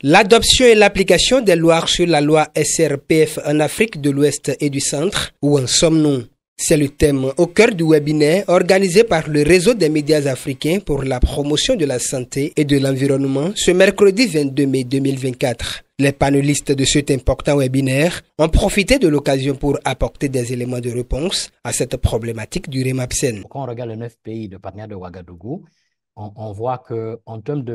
L'adoption et l'application des lois sur la loi SRPF en Afrique de l'Ouest et du Centre, où en sommes-nous? C'est le thème au cœur du webinaire organisé par le réseau des médias africains pour la promotion de la santé et de l'environnement ce mercredi 22 mai 2024. Les panélistes de cet important webinaire ont profité de l'occasion pour apporter des éléments de réponse à cette problématique du Remapsen. Quand on regarde les 9 pays de partenaires de Ouagadougou, on voit qu'en termes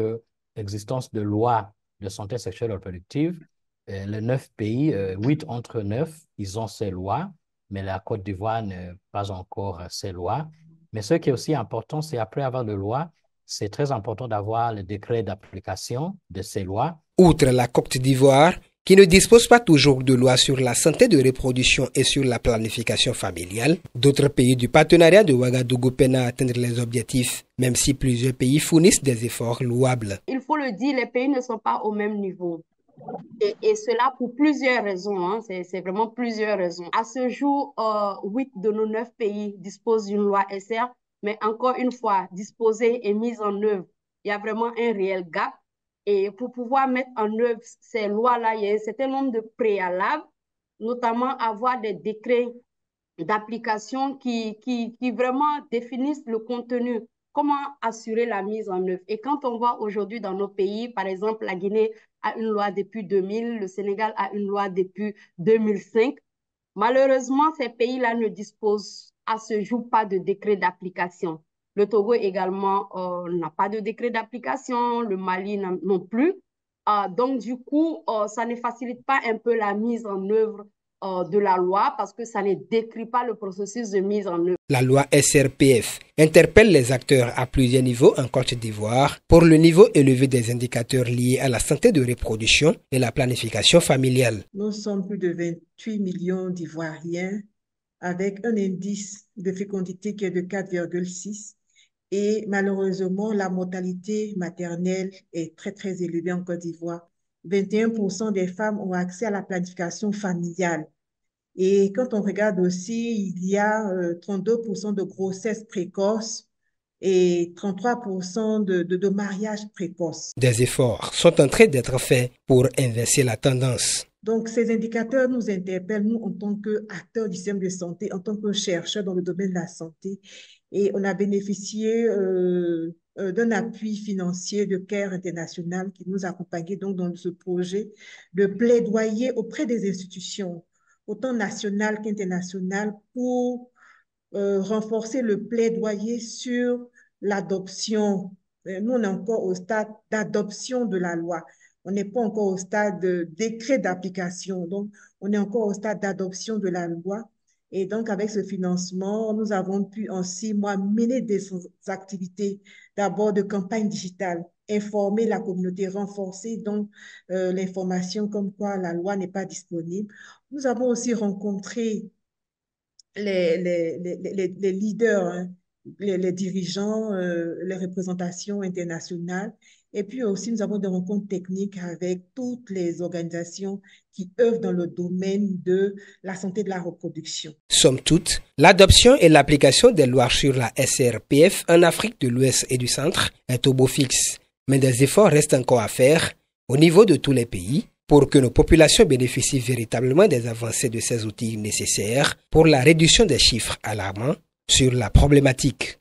d'existence de lois de santé sexuelle et reproductive, les 9 pays, 8 entre 9, ils ont ces lois. Mais la Côte d'Ivoire n'a pas encore ces lois. Mais ce qui est aussi important, c'est après avoir de lois, c'est très important d'avoir le décret d'application de ces lois. Outre la Côte d'Ivoire, qui ne dispose pas toujours de loi sur la santé de reproduction et sur la planification familiale, d'autres pays du partenariat de Ouagadougou peinent à atteindre les objectifs, même si plusieurs pays fournissent des efforts louables. Il faut le dire, les pays ne sont pas au même niveau. Et cela pour plusieurs raisons, hein. C'est vraiment plusieurs raisons. À ce jour, 8 de nos 9 pays disposent d'une loi SR, mais encore une fois, disposée et mise en œuvre, il y a vraiment un réel gap. Et pour pouvoir mettre en œuvre ces lois-là, il y a un certain nombre de préalables, notamment avoir des décrets d'application qui vraiment définissent le contenu. Comment assurer la mise en œuvre? Et quand on voit aujourd'hui dans nos pays, par exemple, la Guinée a une loi depuis 2000, le Sénégal a une loi depuis 2005. Malheureusement, ces pays-là ne disposent à ce jour pas de décret d'application. Le Togo également n'a pas de décret d'application, le Mali non plus. Donc, du coup, ça ne facilite pas un peu la mise en œuvre de la loi parce que ça ne décrit pas le processus de mise en œuvre. La loi SRPF interpelle les acteurs à plusieurs niveaux en Côte d'Ivoire pour le niveau élevé des indicateurs liés à la santé de reproduction et la planification familiale. Nous sommes plus de 28 millions d'Ivoiriens avec un indice de fécondité qui est de 4,6 et malheureusement la mortalité maternelle est très très élevée en Côte d'Ivoire. 21% des femmes ont accès à la planification familiale. Et quand on regarde aussi, il y a 32% de grossesses précoces et 33% de mariages précoces. Des efforts sont en train d'être faits pour inverser la tendance. Donc, ces indicateurs nous interpellent, nous, en tant qu'acteurs du système de santé, en tant que chercheurs dans le domaine de la santé. Et on a bénéficié d'un appui financier de CARE International qui nous accompagnait donc dans ce projet de plaidoyer auprès des institutions, autant nationales qu'internationales, pour renforcer le plaidoyer sur l'adoption. Nous, on est encore au stade d'adoption de la loi. On n'est pas encore au stade de décret d'application. Donc, on est encore au stade d'adoption de la loi. Et donc, avec ce financement, nous avons pu en 6 mois mener des activités, d'abord de campagne digitale, informer la communauté, renforcer donc l'information comme quoi la loi n'est pas disponible. Nous avons aussi rencontré les leaders, hein, les dirigeants, les représentations internationales. Et puis aussi, nous avons des rencontres techniques avec toutes les organisations qui œuvrent dans le domaine de la santé de la reproduction. Somme toute, l'adoption et l'application des lois sur la SRPF en Afrique de l'Ouest et du Centre est au beau fixe. Mais des efforts restent encore à faire au niveau de tous les pays pour que nos populations bénéficient véritablement des avancées de ces outils nécessaires pour la réduction des chiffres alarmants sur la problématique.